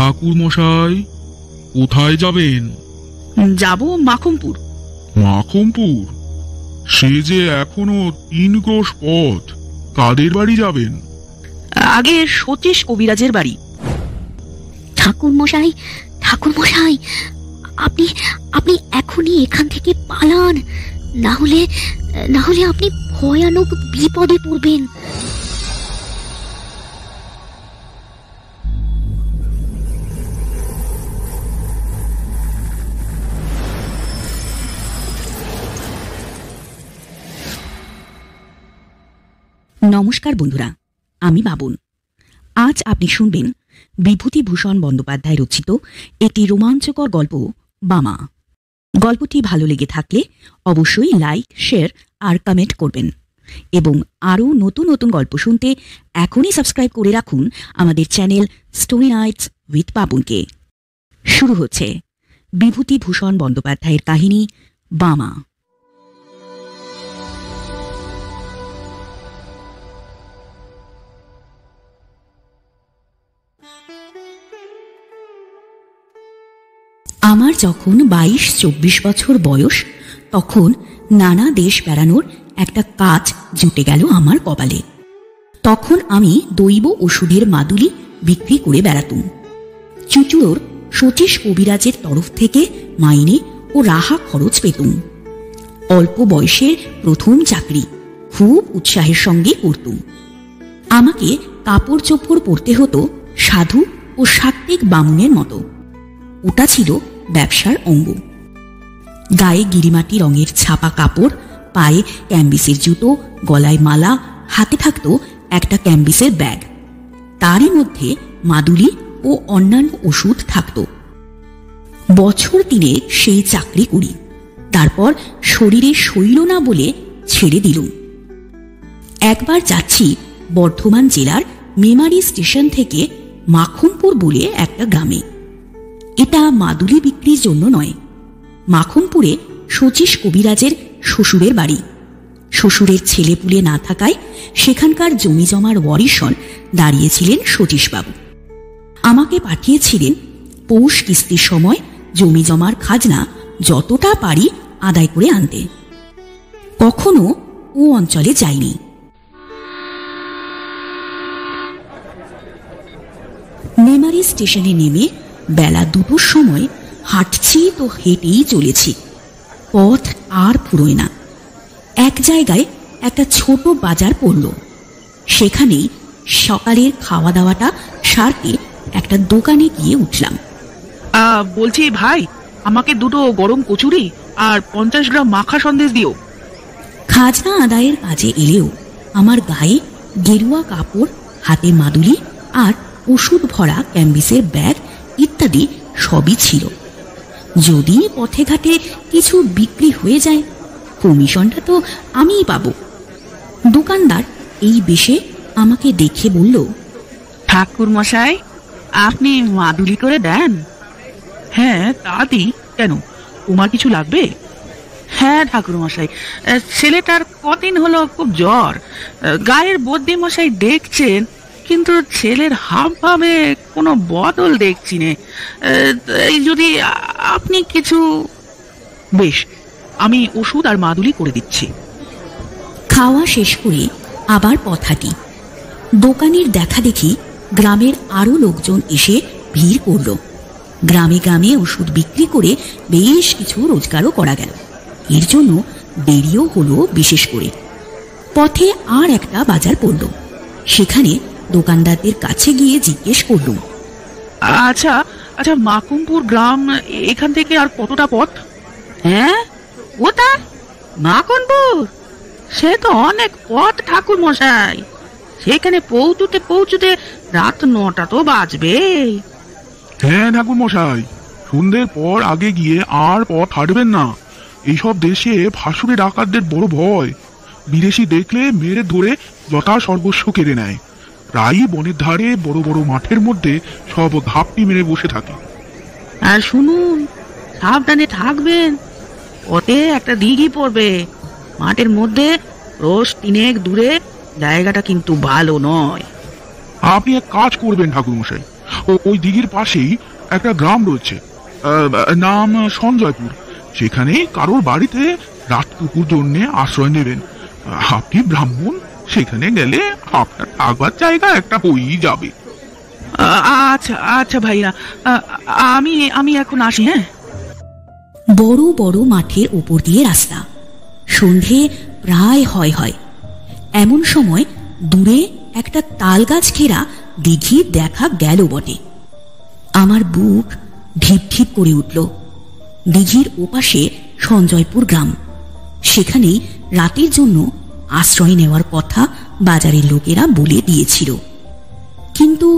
ঠাকুর মশাই, কোথায় যাবেন? যাব মাখনপুর। মাখনপুর? সে যে এখনো 3 ক্রোশ পথ। কাদের বাড়ি যাবেন? আগে সতীশ কবিরাজের বাড়ি। ঠাকুর মশাই, ঠাকুর মশাই, আপনি আপনি এখনই এখান থেকে পালান, না হলে আপনি ভয়ানক বিপদে পড়বেন। নমস্কার বন্ধুরা, আমি বাবুন। আজ আপনি শুনবেন বিভূতিভূষণ বন্দ্যোপাধ্যায় রচিত একটি রোমাঞ্চকর গল্প, বামা। গল্পটি ভালো লেগে থাকলে অবশ্যই লাইক, শেয়ার আর কমেন্ট করবেন, এবং আরও নতুন নতুন গল্প শুনতে এখনই সাবস্ক্রাইব করে রাখুন আমাদের চ্যানেল স্টোরি নাইটস উইথ বাবুনকে। শুরু হচ্ছে বিভূতিভূষণ বন্দ্যোপাধ্যায়ের কাহিনী, বামা। আমার যখন 22-24 বছর বয়স, তখন নানা দেশ বেড়ানোর একটা কাজ জুটে গেল আমার কপালে। তখন আমি দৈব ওষুধের মাদুলি বিক্রি করে বেড়াতুম। চুচুড়োর সতীশ কবিরাজের তরফ থেকে মাইনে ও রাহা খরচ পেতুম। অল্প বয়সের প্রথম চাকরি, খুব উৎসাহের সঙ্গে করতুম। আমাকে কাপড় চোপড় পরতে হতো সাধু ও সাত্ত্বিক বামুনের মতো। ওটা ছিল ব্যবসার অঙ্গ। গায়ে গিরিমাটি রঙের ছাপা কাপড়, পায়ে ক্যাম্বিসের জুতো, গলায় মালা, হাতে থাকত একটা ক্যাম্বিসের ব্যাগ। তারই মধ্যে মাদুলি ও অন্যান্য ওষুধ থাকত। বছর 3 সেই চাকরি করি। তারপর শরীরে সইল না বলে ছেড়ে দিলুম। একবার যাচ্ছি বর্ধমান জেলার মেমারি স্টেশন থেকে মাখনপুর বলে একটা গ্রামে। এটা মাদুলি বিক্রির জন্য নয়। মাখনপুরে সতীশ কবিরাজের শ্বশুরের বাড়ি। শ্বশুরের ছেলেপুলে না থাকায় সেখানকার জমি জমার ওয়ারিশন দাঁড়িয়েছিলেন সতীশবাবু। আমাকে পাঠিয়েছিলেন পৌষ কিস্তির সময় জমি জমার খাজনা যতটা পারি আদায় করে আনতে। কখনো ও অঞ্চলে যাইনি। মেমারি স্টেশনে নেমে বেলা 2টোর সময় হাঁটছি তো হেঁটেই চলেছি। পথ আর ফুরোয় না। এক জায়গায় একটা ছোট বাজার পড়ল। সেখানেই সকালের খাওয়া দাওয়াটা সারতে একটা দোকানে গিয়ে উঠলাম। বলছি ভাই, আমাকে 2টো গরম কচুরি আর 50 গ্রাম মাখা সন্দেশ দিও। খাজনা আদায়ের কাজে এলেও আমার গায়ে গেরুয়া কাপড়, হাতে মাদুলি আর ওষুধ ভরা ক্যাম্বিসের ব্যাগ ইত্যাদি সবই ছিল। যদি পথে ঘাটে কিছু বিক্রি হয়ে যায়, কমিশনটা তো আমিই পাবো। দোকানদার এই বেশে আমাকে দেখে বলল, ঠাকুর মশাই, আপনি মাদুলি করে দেন? হ্যাঁ, তা দিই। কেন, তোমার কিছু লাগবে? হ্যাঁ ঠাকুর মশাই, ছেলেটার কদিন হলো খুব জ্বর। গায়ের বদ্যি মশাই দেখছেন, কিন্তু ছেলের হাব ভাবে কোনো বদল দেখছি নে। যদি আপনি কিছু... বেশ, আমি ওষুধ আর মাদুলি করে দিচ্ছি। খাওয়া শেষ করে আবার পথাটি। দোকানের দেখা দেখি গ্রামের আরো লোকজন এসে ভিড় করল। গ্রামে গ্রামে ওষুধ বিক্রি করে বেশ কিছু রোজগারও করা গেল। এর জন্য দেরিও হলো বিশেষ করে। পথে আর একটা বাজার পড়ল। সেখানে দোকানদারদের কাছে গিয়ে জিজ্ঞেস করলুম, আচ্ছা আচ্ছা, মাখনপুর গ্রাম এখান থেকে আর কতটা পথ? হ্যাঁ, ওটা মাখনপুর? সে তো অনেক পথ ঠাকুর মশাই। সেখানে পৌঁছতে রাত 9টা তো বাজবে। হ্যাঁ ঠাকুর মশাই, সন্ধ্যের পর আগে গিয়ে আর পথ হাঁটবেন না। এইসব দেশে ফাঁসুরে ডাকাতদের বড় ভয়। বিদেশি দেখলে মেরে ধরে যথা সর্বস্ব কেড়ে নেয়। প্রায়ই বনের ধারে বড় বড় মাঠের মধ্যে সব ঘাপটি মেরে বসে থাকে। আর শুনুন, সাবধানে থাকবেন। পথে একটা দিঘি পড়বে মাঠের মধ্যে, রোজ 3 দূরে। জায়গাটা কিন্তু ভালো নয়। আপনি এক কাজ করবেন ঠাকুর মশাই, ওই দিঘির পাশেই একটা গ্রাম রয়েছে, নাম সঞ্জয়পুর। সেখানে কারোর বাড়িতে রাতটুকুর জন্য আশ্রয় নেবেন। আপনি ব্রাহ্মণ, সেখানে গেলে আপনার থাকবার জায়গা একটা হয়েই যাবে। আচ্ছা আচ্ছা ভাইরা, আমি আমি এখন আসি। হ্যাঁ। বড় বড় মাঠের ওপর দিয়ে রাস্তা। সন্ধে প্রায় হয়। এমন সময় দূরে একটা তাল গাছ ঘেরা দিঘি দেখা গেল বটে। আমার বুক ঢিপ ঢিপ করে উঠল। দিঘির ওপাশে সঞ্জয়পুর গ্রাম। সেখানেই রাতের জন্য আশ্রয় নেওয়ার কথা বাজারের লোকেরা বলে দিয়েছিল। কিন্তু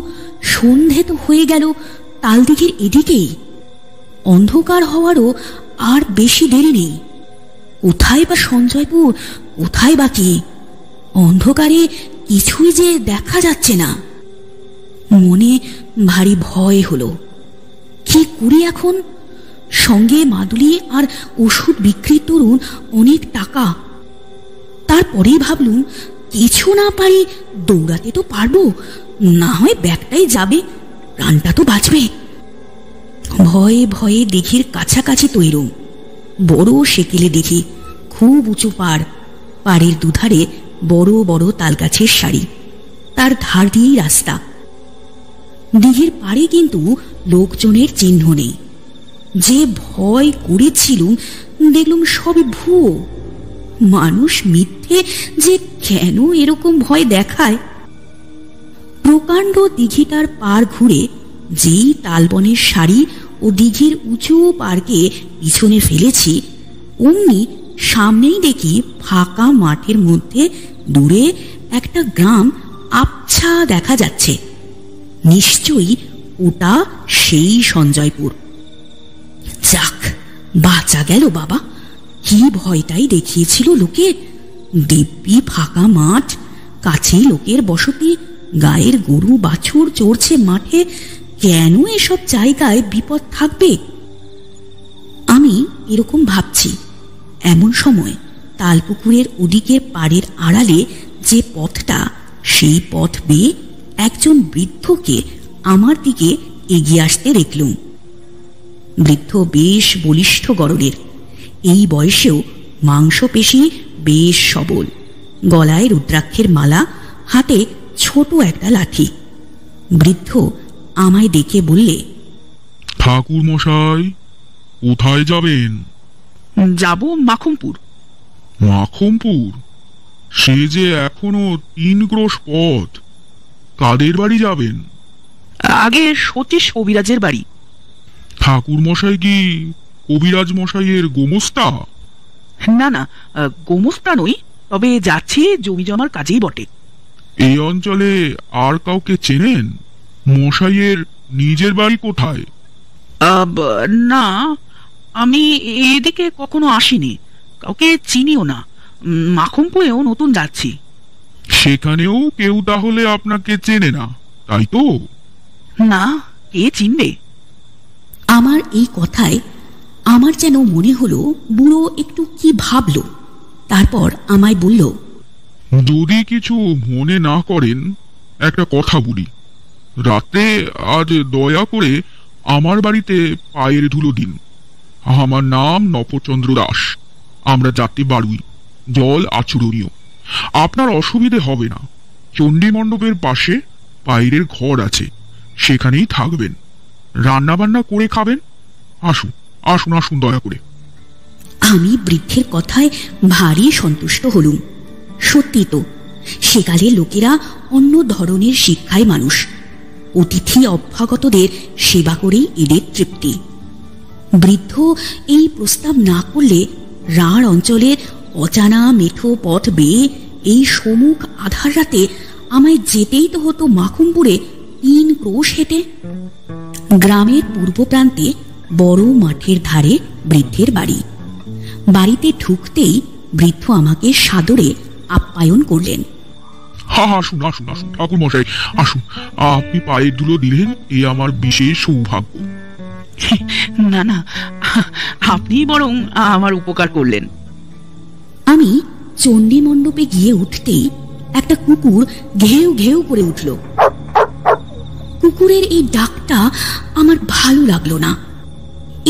সন্ধে তো হয়ে গেল তালদিঘির এদিকেই। অন্ধকার হওয়ারও আর বেশি দেরি নেই। কোথায় বা সঞ্জয়পুর, কোথায় বা কি? অন্ধকারে কিছুই যে দেখা যাচ্ছে না। মনে ভারী ভয় হলো। কি করি এখন? সঙ্গে মাদুলি আর ওষুধ বিক্রির তরুণ অনেক টাকা। তারপরেই ভাবলুম, কিছু না পারি দৌড়াতে তো পারবো, না হয় ব্যাগটাই যাবে, প্রাণটা তো বাঁচবে। ভয়ে ভয়ে দিঘির কাছাকাছি তৈরুম। বড় সেকেলে দেখি, খুব উঁচু পাড়। পাড়ের দুধারে বড় বড় তালগাছের সারি, তার ধার দিয়েই রাস্তা। দিঘির পাড়ে কিন্তু লোকজনের চিহ্ন নেই। যে ভয় করেছিলুম, দেখলুম সবই ভুয়ো। মানুষ মিথ্যে যে কেন এরকম ভয় দেখায়। প্রকাণ্ড দিঘিটার পার ঘুরে যেই তালবনের সারি ও দিঘির উঁচু পাড়কে পিছনে ফেলেছি, অমনি সামনেই দেখি ফাঁকা মাঠের মধ্যে দূরে একটা গ্রাম আবছা দেখা যাচ্ছে। নিশ্চয়ই ওটা সেই সঞ্জয়পুর। যাক, বাঁচা গেল বাবা। কি ভয়টাই দেখিয়েছিল লোকে। দিব্যি ফাঁকা মাঠ, কাছেই লোকের বসতি, গায়ের গরু বাছুর চড়ছে মাঠে। কেন এসব জায়গায় বিপদ থাকবে? আমি এরকম ভাবছি, এমন সময় তালপুকুরের ওদিকের পাড়ের আড়ালে যে পথটা, সেই পথ বেয়ে একজন বৃদ্ধকে আমার দিকে এগিয়ে আসতে দেখলুম। বৃদ্ধ বেশ বলিষ্ঠ গড়নের। এই বয়সেও মাংসপেশি বেশ সবল। গলায় রুদ্রাক্ষের মালা, হাতে ছোট একটা লাঠি। বৃদ্ধ আমায় দেখে বললে, ঠাকুর মশাই, কোথায় যাবেন? যাব মাখুমপুর। মাখুমপুর? সে যে এখনো 3 ক্রোশ পথ। কাদের বাড়ি যাবেন? আগে সতীশ কবিরাজের বাড়ি। ঠাকুর মশাই কি কবিরাজ মশাইয়ের গোমস্তা? না না, গোমস্তা নই, তবে যাচ্ছি জমি জমার কাজেই বটে। এই অঞ্চলে আর কাউকে চেনেন? মশাইয়ের নিজের বাড়ি কোথায়? না, আমি এদিকে কখনো আসিনি, কাউকে চিনিও না। মাখুমপুরেও নতুন যাচ্ছি। সেখানেও কেউ তাহলে আপনাকে চেনে না, তাই তো? না, কে চিনবে? আমার এই কথায় আমার যেন মনে হলো বুড়ো একটু কি ভাবলো। তারপর আমায় বলল, যদি কিছু মনে না করেন, একটা কথা বলি। রাতে আজ দয়া করে আমার বাড়িতে পায়ের ধুলো দিন। আমার নাম নপচন্দ্র দাস। আমরা যাত্রী বাড়ুই, জল আচরণীয়। আপনার অসুবিধে হবে না। চণ্ডী মণ্ডপের পাশে বাইরের ঘর আছে, সেখানেই থাকবেন। রান্না বান্না করে খাবেন। আসুন আসুন আসুন, দয়া করে। আমি বৃদ্ধের কথায় ভারী সন্তুষ্ট হলুম। সত্যি তো, সেকালে লোকেরা অন্য ধরনের শিক্ষায় মানুষ। অতিথি অভ্যাগতদের সেবা করেই এদের তৃপ্তি। বৃদ্ধ এই প্রস্তাব না করলে রাঢ় অঞ্চলের অজানা মেঠো পথ বেয়ে এই সমুখ আধার রাতে আমায় যেতেই তো হতো মাখুমপুরে 3 ক্রোশ হেঁটে। গ্রামের পূর্ব প্রান্তে বড় মাঠের ধারে বৃদ্ধের বাড়ি। বাড়িতে ঢুকতেই বৃদ্ধ আমাকে সাদরে আপ্যায়ন করলেন। আসুন আসুন আসুন ঠাকুর মশাই, আসুন। আপনি পায়ের ধুলো দিলেন, এ আমার বিশেষ সৌভাগ্য। না না, আপনি বরং আমার উপকার করলেন। আমি চণ্ডী মণ্ডপে গিয়ে উঠতেই একটা কুকুর ঘেউ ঘেউ করে উঠল। কুকুর কুকুরের এই ডাকটা আমার ভালো লাগলো না।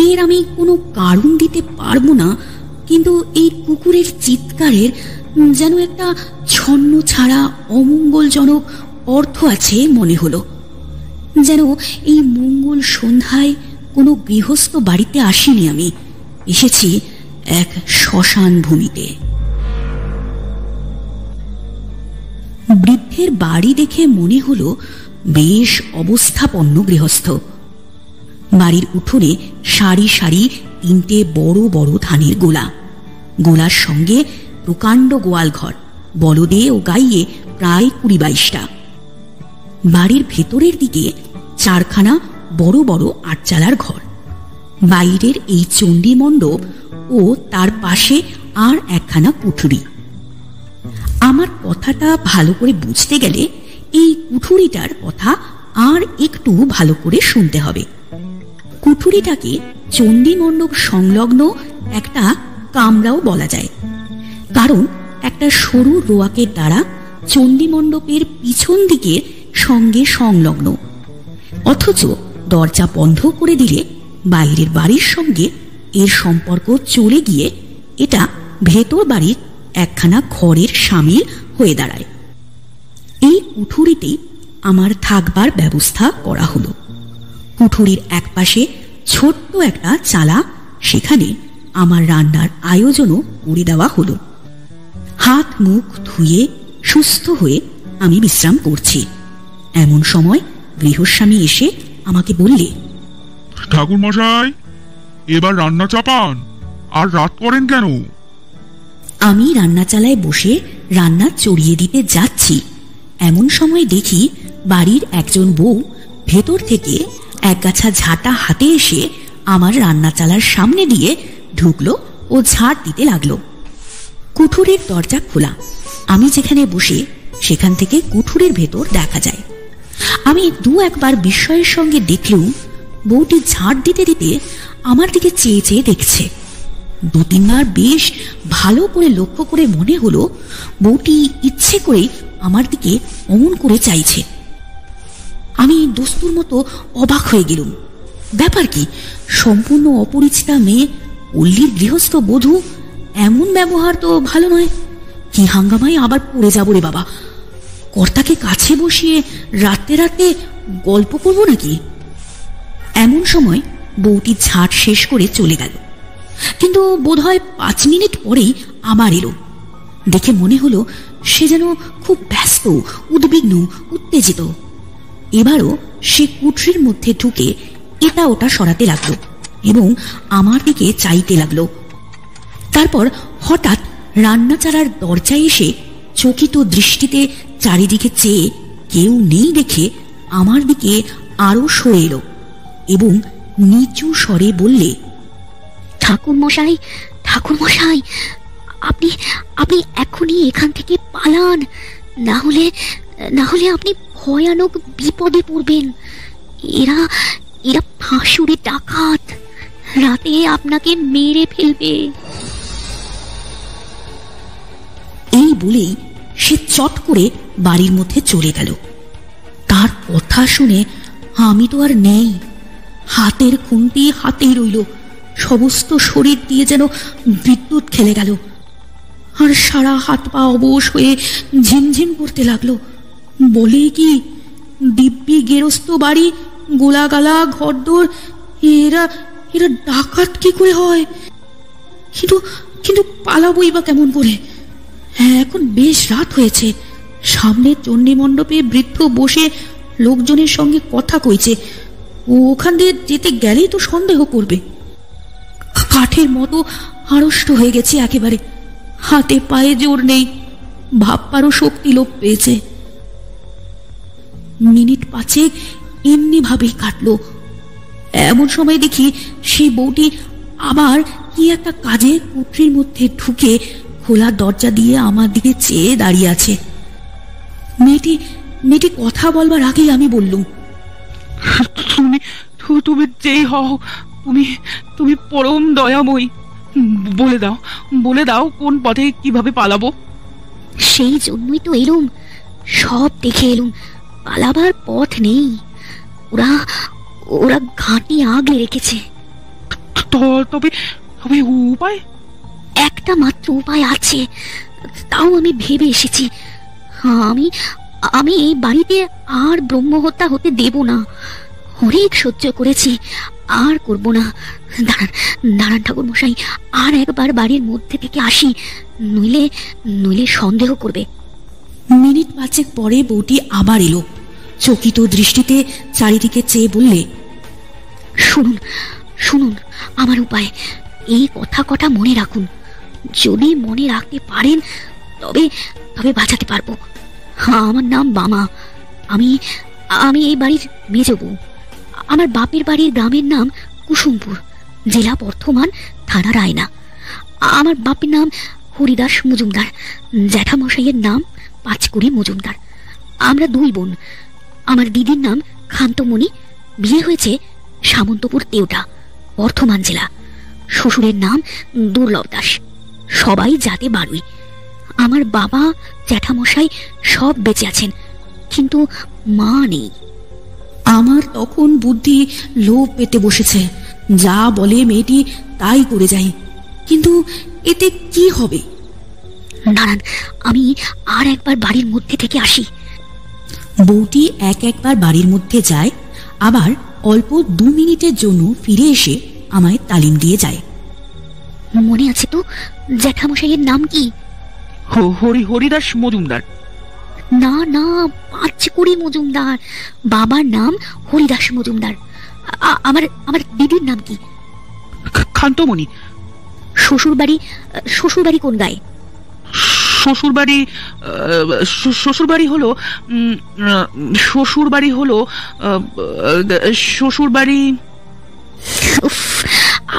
এর আমি কোনো কারণ দিতে পারবো না, কিন্তু এই কুকুরের চিৎকারের যেন একটা ছন্ন ছাড়া অমঙ্গলজনক অর্থ আছে মনে হলো। যেন এই মঙ্গল সন্ধ্যায় কোনো গৃহস্থ বাড়িতে আসিনি আমি, এসেছি এক শ্মশান ভূমিতে। বৃদ্ধের বাড়ি দেখে মনে হলো বেশ অবস্থাপন্ন গৃহস্থ। বাড়ির উঠোনে সারি সারি 3টে বড় বড় ধানের গোলা, গোলার সঙ্গে প্রকাণ্ড গোয়াল ঘর, বলদে ও গাইয়ে প্রায় 20-22টা। বাড়ির ভেতরের দিকে 4খানা বড় বড় 8চালার ঘর, বাইরের এই চণ্ডী মণ্ডপ ও তার পাশে আর 1খানা কুঠুরি। আমার কথাটা ভালো করে বুঝতে গেলে এই কুঠুরিটার কথা আর একটু ভালো করে শুনতে হবে। কুঠুরিটাকে চণ্ডী মণ্ডপ সংলগ্ন একটা কামরাও বলা যায়, কারণ একটা সরু রোয়াকের দ্বারা চণ্ডী মণ্ডপের পিছন দিকের সঙ্গে সংলগ্ন, অথচ দরজা বন্ধ করে দিলে বাইরের বাড়ির সঙ্গে এর সম্পর্ক চলে গিয়ে এটা ভেতর বাড়ির 1খানা ঘরের সামিল হয়ে দাঁড়ায়। এই কুঠুরিতেই আমার থাকবার ব্যবস্থা করা হলো। কুঠুরির একপাশে ছোট্ট একটা চালা, সেখানে আমার রান্নার আয়োজনও করে দেওয়া হলো। হাত মুখ ধুয়ে সুস্থ হয়ে আমি বিশ্রাম করছি, এমন সময় গৃহস্বামী এসে আমাকে বললে, ঠাকুর মশাই, এবার রান্না চাপান, আর রাত করেন কেন? আমি রান্না চালায় বসে রান্না চড়িয়ে দিতে যাচ্ছি, এমন সময় দেখি বাড়ির একজন বউ ভেতর থেকে একগাছা ঝাঁটা হাতে এসে আমার রান্না চালার সামনে দিয়ে ঢুকলো ও ঝাড় দিতে লাগলো। কুঠুরির দরজা খোলা, আমি যেখানে বসে সেখান থেকে কুঠুরির ভেতর দেখা যায়। আমি 2-1বার বিস্ময়ের সঙ্গে দেখলুম বউটি ঝাড় দিতে দিতে আমার দিকে চেয়ে চেয়ে দেখছে। 2-3বার বেশ ভালো করে লক্ষ্য করে মনে হলো বউটি ইচ্ছে করে আমার দিকে অমন করে চাইছে। আমি দস্তুর মতো অবাক হয়ে গেলুম। ব্যাপার কি, সম্পূর্ণ অপরিচিতা মেয়ে, পল্লীর গৃহস্থ বধূ, এমন ব্যবহার তো ভালো নয়। কি হাঙ্গামায় আবার পড়ে যাবো রে বাবা! কর্তাকে কাছে বসিয়ে রাতে রাতে গল্প করবো নাকি? এমন সময় বউটি ঝাঁট শেষ করে চলে গেল, কিন্তু বোধহয় 5 মিনিট পরেই আবার এলো। দেখে মনে হলো সে যেন খুব ব্যস্ত, উদ্বিগ্ন, উত্তেজিত। এবারও সে কুঠরির মধ্যে ঢুকে এটা ওটা সরাতে লাগলো এবং আমার দিকে চাইতে লাগলো। তারপর হঠাৎ রান্না চালার দরজায় এসে চকিত দৃষ্টিতে চারিদিকে চেয়ে কেউ নেই দেখে আমার দিকে আরো সরে এলো এবং নিচু স্বরে বললে, ঠাকুর মশাই, ঠাকুর মশাই, আপনি আপনি এখনই এখান থেকে পালান, না হলে আপনি ভয়ানক বিপদে পড়বেন। এরা এরা ফাঁসুরে ডাকাত, রাতে আপনাকে মেরে ফেলবে। এই বলেই সে চট করে বাড়ির মধ্যে চলে গেল। তার কথা শুনে আমি তো আর নেই, হাতের খুন্তি হাতেই রইল, সমস্ত শরীর দিয়ে যেন বিদ্যুৎ খেলে গেল, আর সারা হাত পা অবশ হয়ে ঝিমঝিম করতে লাগলো। বলে কি, দিব্যি গেরস্ত বাড়ি, গোলাগালা ঘরদোর, এরা এরা ডাকাত কি করে হয়? কিন্তু পালাবই বা কেমন করে? হ্যাঁ, এখন বেশ রাত হয়েছে। সামনে চণ্ডী মণ্ডপে বৃদ্ধ বসে লোকজনের সঙ্গে কথা কইছে, ওখান দিয়ে যেতে গেলেই তো সন্দেহ করবে। কাঠের মতো আড়ষ্ট হয়ে গেছে একেবারে, হাতে পায়ে জোর নেই, ভাববারও শক্তি লোপ পেয়েছে। মিনিট 5 এমনি ভাবেই কাটলো। এমন সময় দেখি সেই বউটি আবার কি একটা কাজে কুঠরির মধ্যে ঢুকে খোলা দরজা দিয়ে আমার দিকে চেয়ে দাঁড়িয়ে আছে। মেয়েটি কথা বলবার আগেই আমি বললুম, তুমি যেই হও, তুমি পরম দয়াময়ী। বলে দাও কোন পথে কিভাবে পালাবো। সেই জন্যই তো এলুম, সব দেখে এলুম, পালাবার পথ নেই। ওরা ওরা ঘাঁটি আগলে রেখেছে। তবে তবে উপায়? একটা মাত্র উপায় আছে, তাও আমি ভেবে এসেছি। আমি আমি এই বাড়িতে আর ব্রহ্মহত্যা হতে দেব না। অনেক সহ্য করেছি, আর করব না। দাঁড়ান দাঁড়ান ঠাকুর মশাই, আর একবার বাড়ির মধ্যে থেকে আসি, নইলে নইলে সন্দেহ করবে। মিনিট 5 পরে বউটি আবার এলো। চকিত দৃষ্টিতে চারিদিকে চেয়ে বললে, শুনুন শুনুন আমার উপায়। এই কথা কটা মনে রাখুন। যদি মনে রাখতে পারেন তবে তবে বাঁচাতে পারবো। আমার নাম বামা। আমি আমি এই বাড়ির মেজ বউ। আমার বাপের বাড়ির গ্রামের নাম কুসুমপুর, জেলা বর্ধমান, থানা রায়না। আমার বাপের নাম হরিদাস মজুমদার, জ্যাঠামশাইয়ের নাম পাঁচকুড়ি মজুমদার। আমরা 2 বোন। আমার দিদির নাম খান্তমণি, বিয়ে হয়েছে সামন্তপুর তেওটা, বর্ধমান জেলা। শ্বশুরের নাম দুর্লভ দাস, সবাই জাতে বারুই। আমার বাবা জ্যাঠামশাই সব বেঁচে আছেন, কিন্তু মা নেই। আমার তখন বুদ্ধি লোভ পেতে বসেছে। যা বলে মেয়েটি তাই করে যাই, কিন্তু এতে কি হবে? দাঁড়ান, আমি আর একবার বাড়ির মধ্যে থেকে আসি। বউটি একবার বাড়ির মধ্যে যায়, আবার অল্প 2 মিনিটের জন্য ফিরে এসে আমায় তালিম দিয়ে যায়। মনে আছে তো জ্যাঠামশাইয়ের নাম কি? হরিদাস মজুমদার। না না, পাঁচকুড়ি মজুমদার। বাবার নাম হরিদাস মজুমদার। আমার আমার দিদির নাম কি? খান্তমণি। শ্বশুরবাড়ি কোন গায়ে? শ্বশুরবাড়ি হলো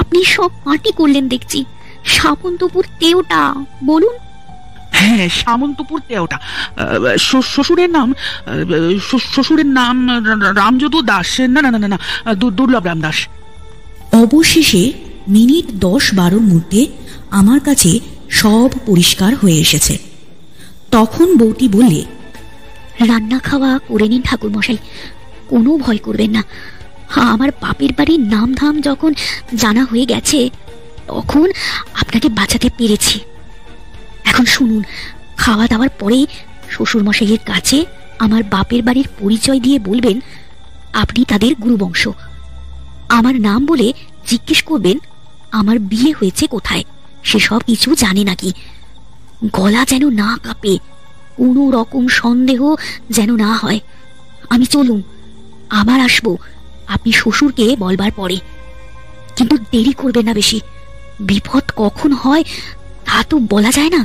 আপনি সব মাটি করলেন দেখছি। সামন্তপুর তেওটা বলুন। হ্যাঁ, সামন্তপুর তেওটা। শ্বশুরের নাম রামযদু দাস। না না না না, দুর্লভ রাম দাস। অবশেষে মিনিট 10-12 মধ্যে আমার কাছে সব পরিষ্কার হয়ে এসেছে। তখন বউটি বললে, রান্না খাওয়া করে নিন ঠাকুর মশাই, কোনো ভয় করবেন না। আমার বাপের বাড়ির নাম ধাম যখন জানা হয়ে গেছে, তখন আপনাকে বাঁচাতে পেরেছি। এখন শুনুন, খাওয়া দাওয়ার পরে শ্বশুর মশাইয়ের কাছে আমার বাপের বাড়ির পরিচয় দিয়ে বলবেন আপনি তাদের গুরুবংশ। আমার নাম বলে জিজ্ঞেস করবেন আমার বিয়ে হয়েছে কোথায়, সেসব কিছু জানে নাকি। গলা যেন না কাঁপে, কোনো রকম সন্দেহ যেন না হয়। আমি চলুন, আবার আসবো আপনি শ্বশুরকে বলবার পরে, কিন্তু দেরি করবেন না বেশি। বিপদ কখন হয় তা তো বলা যায় না।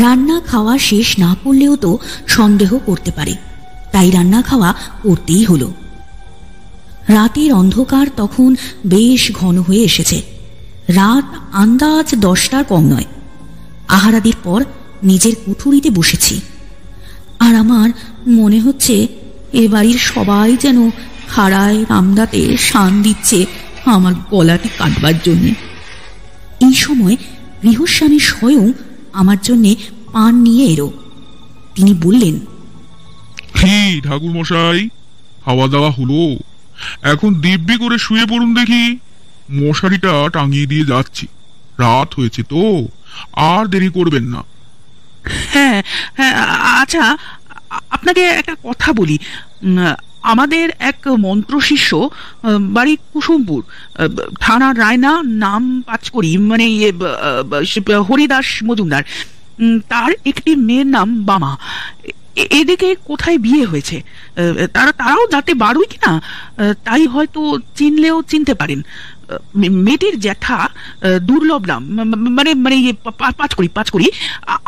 রান্না খাওয়া শেষ না করলেও তো সন্দেহ করতে পারে, তাই রান্না খাওয়া করতেই হলো। রাতের অন্ধকার তখন বেশ ঘন হয়ে এসেছে। রাত আন্দাজ 10টার কম নয়। আহারাদির পর নিজের কুঠুরিতে বসেছি, আর আমার মনে হচ্ছে এ বাড়ির সবাই যেন খাড়ায় রামদাতে শান দিচ্ছে আমার গলাটি কাটবার জন্যে। এই সময় গৃহস্বামী স্বয়ং আমার জন্যে পান নিয়ে এলো। তিনি বললেন, কি ঠাকুর মশাই, খাওয়া দাওয়া হলো? এখন দিব্যি করে শুয়ে পড়ুন দেখি। মশারিটা টাঙিয়ে দিয়ে যাচ্ছি, রাত হয়েছে তো, আর দেরি করবেন না। হ্যাঁ হ্যাঁ, আচ্ছা আপনাকে একটা কথা বলি। আমাদের এক মন্ত্রশিষ্য, বাড়ি কুসুমপুর, থানা রায়না, নাম পাঁচকুড়ি, মানে হরিদাস মজুমদার। তার একটি মেয়ের নাম বামা। এদিকে কোথায় বিয়ে হয়েছে, তারাও যাতে বারুই কিনা, তাই হয়তো চিনলেও চিনতে পারেন। মেয়েটির জ্যাঠা দুর্লভ রাম, মানে মানে পাঁচকুড়ি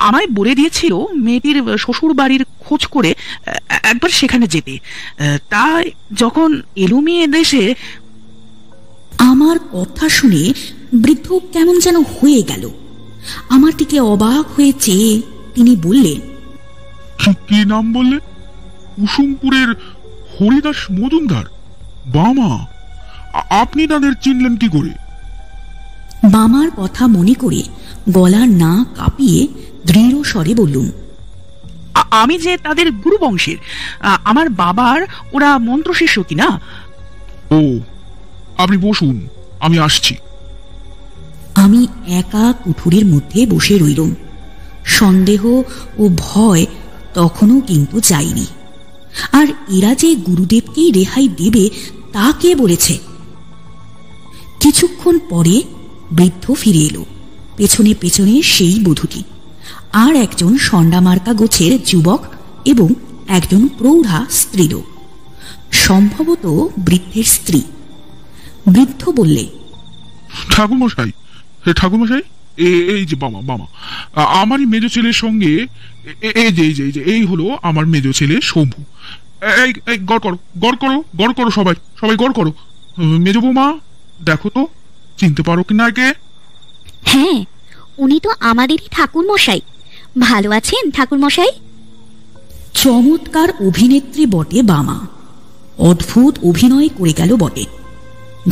আমায় বলে দিয়েছিল মেয়েটির শ্বশুর বাড়ির খোঁজ করে একবার সেখানে যেতে। তাই যখন এলো মেয়ে দেশে। আমার কথা শুনে বৃদ্ধ কেমন যেন হয়ে গেল। আমার দিকে অবাক হয়ে চেয়ে তিনি বললেন, কি নাম বললেন? কুসুমপুরের হরিদাস মজুমদার, বামা। আপনি তাদের চিনলেন কি করে? বামার কথা মনে করে গলা না কাঁপিয়ে দৃঢ় স্বরে বললুম, আমি যে তাদের গুরু বংশের। আমার বাবার ওরা মন্ত্রশিষ্য কিনা। ও, আপনি বসুন, আমি আসছি। আমি একা কুঠুরির মধ্যে বসে রইলুম। সন্দেহ ও ভয় তখনও কিন্তু যায়নি। আর এরা যে গুরুদেবকেই রেহাই দেবে তা কে বলেছে? কিছুক্ষণ পরে বৃদ্ধ ফিরে এলো, পেছনে পেছনে সেই বধূটি, আর একজন সন্ডামার্কা গোছের যুবক এবং একজন প্রৌঢ়া স্ত্রীলোক, সম্ভবত বৃদ্ধের স্ত্রী। বৃদ্ধ বললে, ঠাকুরমশাই, ঠাকুরমশাই, এই যে বামা বামা, আমারই মেজ ছেলের সঙ্গে এই হলো আমার মেজ ছেলে শম্ভু। এই গড় করো, গড় করো, গড় করো, সবাই সবাই গড় করো। মেজ বৌমা, দেখো তো চিনতে পারো কিনা একে? হ্যাঁ, উনি তো আমাদেরই ঠাকুর মশাই। ভালো আছেন ঠাকুর মশাই? চমৎকার অভিনেত্রী বটে বামা, অদ্ভুত অভিনয় করে গেল বটে।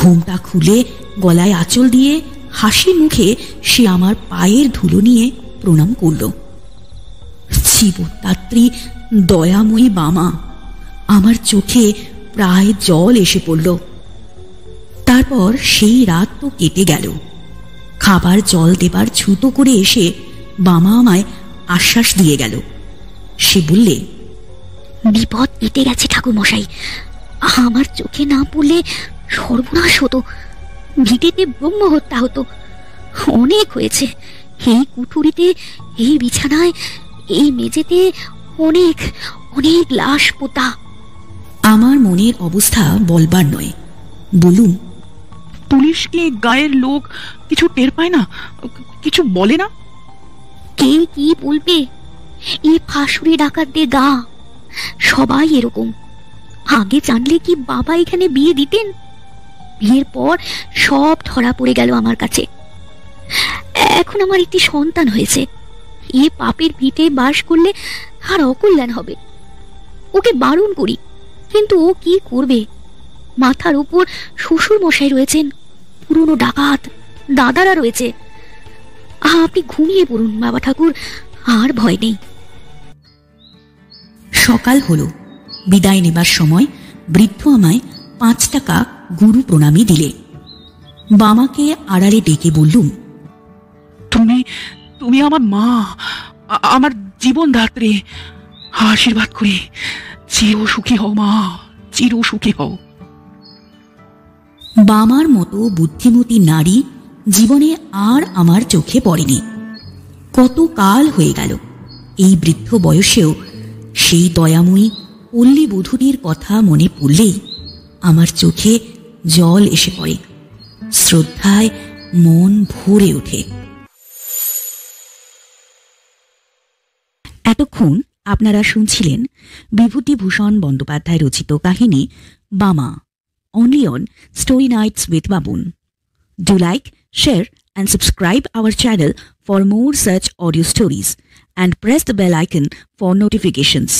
ঘুমটা খুলে গলায় আঁচল দিয়ে হাসি মুখে সে আমার পায়ের ধুলো নিয়ে প্রণাম করল। জীবদাত্রী দয়াময়ী বামা, আমার চোখে প্রায় জল এসে পড়ল। তারপর সেই রাত তো কেটে গেল। খাবার জল দেবার ছুতো করে এসে বামা আমায় আশ্বাস দিয়ে গেল। সে বললে, বিপদ কেটে গেছে ঠাকুর মশাই। আমার চোখে না পড়লে সর্বনাশ হতো, ভিটেতে ব্রহ্ম হত্যা হতো। অনেক হয়েছে, এই কুঠুরিতে, এই বিছানায়, এই মেঝেতে অনেক অনেক লাশ পোতা। আমার মনের অবস্থা বলবার নয়। বলুম, পুলিশ কি গায়ের লোক কিছু টের পায় না? কিছু বলে না? কে কি বলবে? এই ফাঁসুরি ডাকাতদের গা, সবাই এরকম। আগে জানলে কি বাবা এখানে বিয়ে দিতেন? বিয়ের পর সব ধরা পড়ে গেল আমার কাছে। এখন আমার একটি সন্তান হয়েছে। এ পাপের ভিটে বাস করলে আর অকল্যাণ হবে। ওকে বারণ করি, কিন্তু ও কি করবে? মাথার উপর শ্বশুর মশাই রয়েছেন, পুরনো ডাকাত দাদারা রয়েছে। আপনি ঘুমিয়ে পড়ুন বাবা ঠাকুর, আর ভয় নেই। সকাল হলো। বিদায় নেবার সময় বৃদ্ধ আমায় 5 টাকা গুরু প্রণামী দিলে। বামাকে আড়ালে ডেকে বললুম, তুমি তুমি আমার মা, আমার জীবন ধাত্রী। আশীর্বাদ করি, চির সুখী হও মা, চির সুখী হও। বামার মতো বুদ্ধিমতী নারী জীবনে আর আমার চোখে পড়েনি। কত কাল হয়ে গেল। এই বৃদ্ধ বয়সেও সেই দয়াময়ী পল্লী বধূটির কথা মনে পড়লেই আমার চোখে জল এসে পড়ে, শ্রদ্ধায় মন ভরে ওঠে। এতক্ষণ আপনারা শুনছিলেন বিভূতিভূষণ বন্দ্যোপাধ্যায় রচিত কাহিনী বামা, only on Story Nights with Babun. Do like, share and subscribe our channel for more such audio stories and press the bell icon for notifications.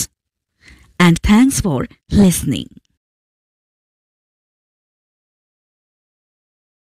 And thanks for listening.